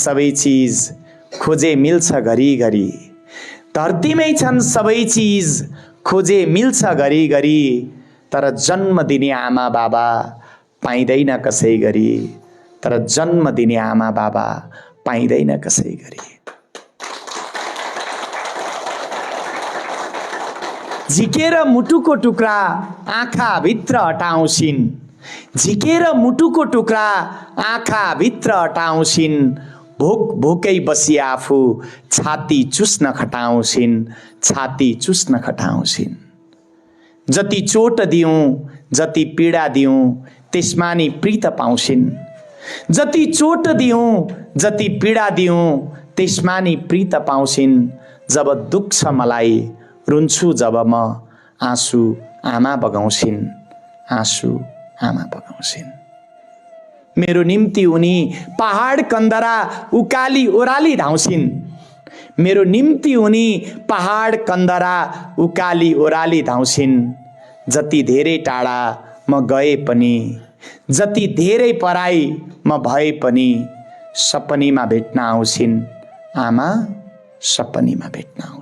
सबै चीज खोजे मिल्छ घरिघरि, धरतीमै छन् सबै चीज खोजे मिल्छ घरिघरि, तर जन्म दिने आमा बाबा पाइँदैन कसै गरी, तर जन्म दिने आमा बाबा पाइँदैन कसै गरी। झिकेर मुटुको टुक्रा आँखा भित्र हटाउँछिन्, झिकेर मुटुको टुक्रा आँखा भित्र हटाउँछिन्, भोक भोकै बसी आफू छाती चुस्न खटाउँछिन्, छाती चुस्न खटाउँछिन्। जति चोट दिउँ जति पीडा दिउँ त्यसमा नि प्रीत पाउँछिन्, जति चोट दिउँ जति पीडा दिउँ त्यसमा नि प्रीत पाउँछिन्। जब दुख्छ मलाई रुन्छु जब म, आँसु आमा बगाउँछिन्, आँसु आमा बगाउँछिन्। मेरो निम्ति उनी पहाड कन्दरा उकाली ओराली धाउँछिन्, मेरो निम्ति उनी पहाड कन्दरा उकाली ओराली धाउँछिन्। जति धेरै टाढा म गए पनि, जति धेरै पराई म भए पनि, सपनीमा भेट्न आउँछिन् आमा, सपनीमा भेट्न आउँछिन्।